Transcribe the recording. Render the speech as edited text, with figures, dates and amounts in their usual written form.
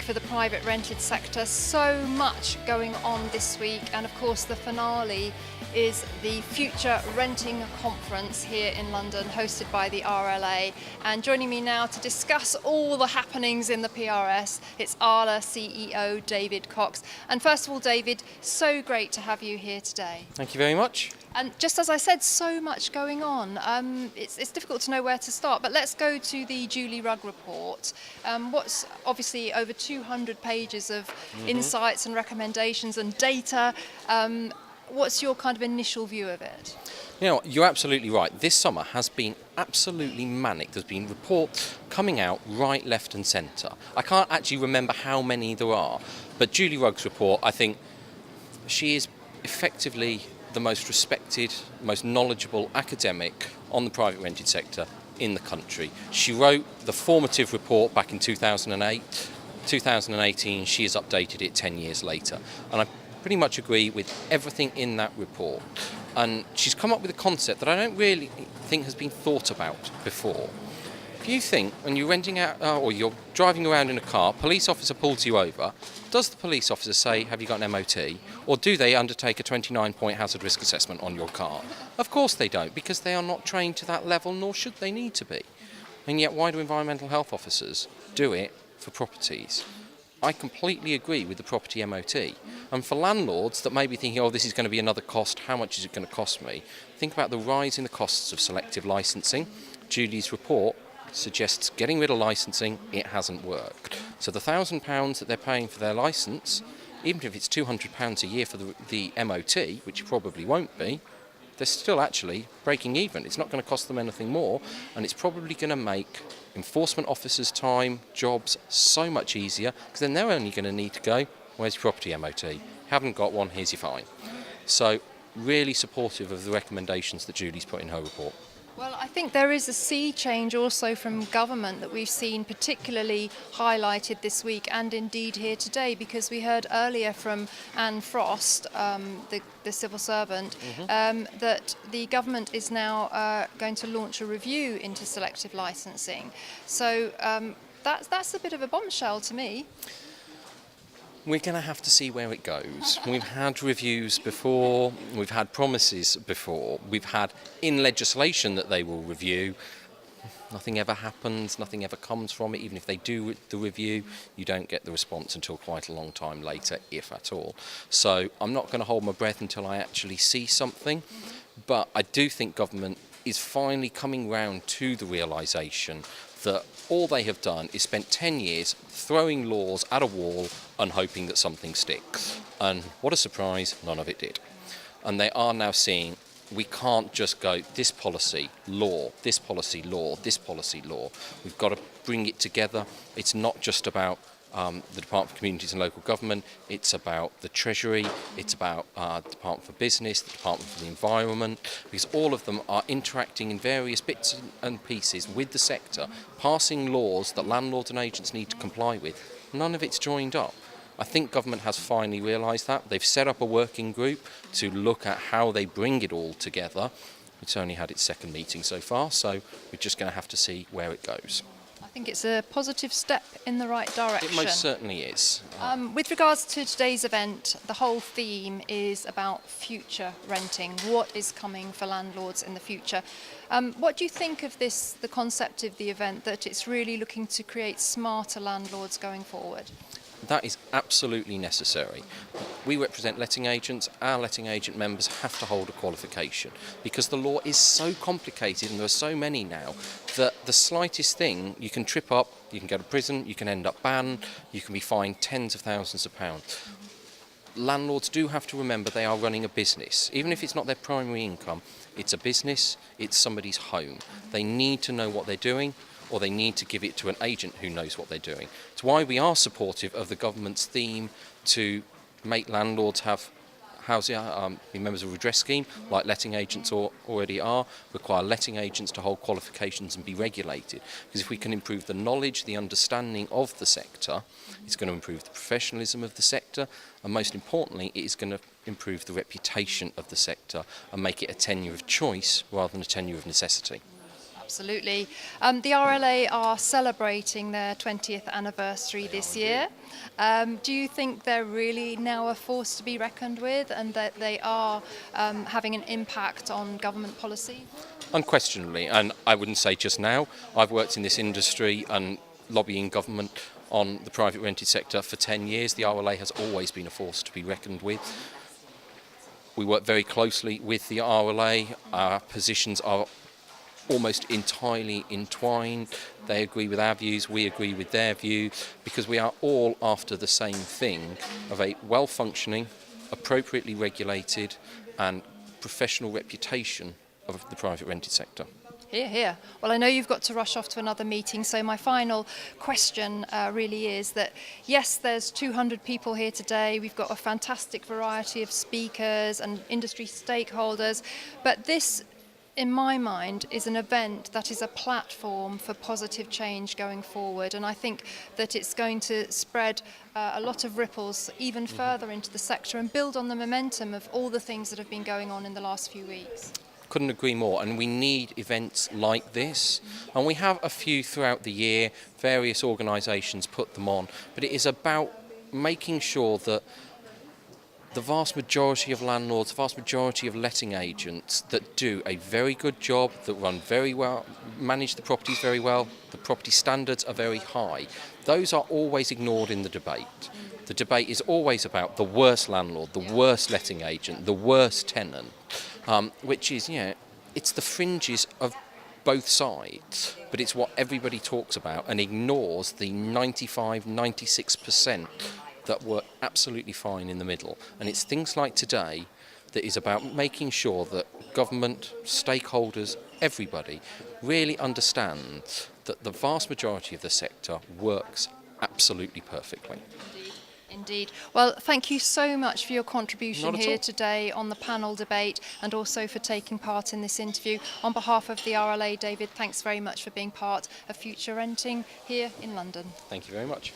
for the private rented sector. So much going on this week, and of course the finale is the Future Renting Conference here in London, hosted by the ARLA. And joining me now to discuss all the happenings in the PRS, it's ARLA CEO David Cox. And first of all, David, so great to have you here today. Thank you very much. And just as I said, so much going on. It's difficult to know where to start, but let's go to the Julie Rugg report. What's obviously over 200 pages of insights and recommendations and data. What's your kind of initial view of it? You know, you're absolutely right. This summer has been absolutely manic. There's been reports coming out right, left and centre. I can't actually remember how many there are, but Julie Rugg's report, I think she is effectively the most respected, most knowledgeable academic on the private rented sector in the country. She wrote the formative report back in 2008. 2018, she has updated it 10 years later. And I pretty much agree with everything in that report. And she's come up with a concept that I don't really think has been thought about before. If you think when you're renting out or you're driving around in a car, police officer pulls you over, does the police officer say, have you got an MOT? Or do they undertake a 29-point hazard risk assessment on your car? Of course they don't, because they are not trained to that level, nor should they need to be. And yet why do environmental health officers do it for properties? I completely agree with the property MOT. And for landlords that may be thinking, oh, this is going to be another cost, how much is it going to cost me? Think about the rise in the costs of selective licensing. Julie's report suggests getting rid of licensing, it hasn't worked. So the £1,000 that they're paying for their licence, even if it's £200 a year for the MOT, which it probably won't be, they're still actually breaking even. It's not going to cost them anything more, and it's probably going to make enforcement officers' time, jobs so much easier, because then they're only going to need to go, where's your property MOT? Haven't got one, here's your fine. So really supportive of the recommendations that Julie's put in her report. Well, I think there is a sea change also from government that we've seen particularly highlighted this week and indeed here today, because we heard earlier from Anne Frost, the civil servant, that the government is now going to launch a review into selective licensing. So that's a bit of a bombshell to me. We're going to have to see where it goes. We've had reviews before, we've had promises before, we've had in legislation that they will review. Nothing ever happens, nothing ever comes from it. Even if they do the review, you don't get the response until quite a long time later, if at all. So I'm not going to hold my breath until I actually see something, but I do think government is finally coming round to the realisation that all they have done is spent 10 years throwing laws at a wall and hoping that something sticks. And what a surprise, none of it did. And they are now seeing we can't just go this policy, law, this policy, law, this policy, law. We've got to bring it together. It's not just about the Department for Communities and Local Government, it's about the Treasury, it's about the Department for Business, the Department for the Environment, because all of them are interacting in various bits and pieces with the sector, passing laws that landlords and agents need to comply with. None of it's joined up. I think government has finally realised that. They've set up a working group to look at how they bring it all together. It's only had its second meeting so far, so we're just going to have to see where it goes. I think it's a positive step in the right direction. It most certainly is. With regards to today's event, the whole theme is about future renting. What is coming for landlords in the future? What do you think of this, the concept of the event, that it's really looking to create smarter landlords going forward? That is absolutely necessary. We represent letting agents. Our letting agent members have to hold a qualification because the law is so complicated and there are so many now that the slightest thing you can trip up, you can go to prison, you can end up banned, you can be fined tens of thousands of pounds. Landlords do have to remember they are running a business. Even if it's not their primary income, it's a business, it's somebody's home. They need to know what they're doing, or they need to give it to an agent who knows what they're doing. It's why we are supportive of the government's theme to make landlords have housing, be members of a redress scheme, like letting agents already are, require letting agents to hold qualifications and be regulated. Because if we can improve the knowledge, the understanding of the sector, it's going to improve the professionalism of the sector, and most importantly, it is going to improve the reputation of the sector and make it a tenure of choice rather than a tenure of necessity. Absolutely. The RLA are celebrating their 20th anniversary this year. Do you think they're really now a force to be reckoned with, and that they are having an impact on government policy? Unquestionably, and I wouldn't say just now. I've worked in this industry and lobbying government on the private rented sector for 10 years. The RLA has always been a force to be reckoned with. We work very closely with the RLA. Our positions are almost entirely entwined. They agree with our views, we agree with their view, because we are all after the same thing of a well-functioning, appropriately regulated and professional reputation of the private rented sector. Here, here. Well, I know you've got to rush off to another meeting, so my final question really is that, yes, there's 200 people here today. We've got a fantastic variety of speakers and industry stakeholders, but this, in my mind, is an event that is a platform for positive change going forward, and I think that it's going to spread a lot of ripples even further into the sector and build on the momentum of all the things that have been going on in the last few weeks. Couldn't agree more, and we need events like this, and we have a few throughout the year. Various organisations put them on, but it is about making sure that the vast majority of landlords, the vast majority of letting agents that do a very good job, that run very well, manage the properties very well, the property standards are very high, those are always ignored in the debate. The debate is always about the worst landlord, the worst letting agent, the worst tenant, which is, it's the fringes of both sides, but it's what everybody talks about and ignores the 95, 96% that were absolutely fine in the middle. And it's things like today that is about making sure that government, stakeholders, everybody really understands that the vast majority of the sector works absolutely perfectly. Indeed. Well, thank you so much for your contribution Not at here all. today on the panel debate, and also for taking part in this interview. On behalf of the RLA, David, thanks very much for being part of Future Renting here in London. Thank you very much.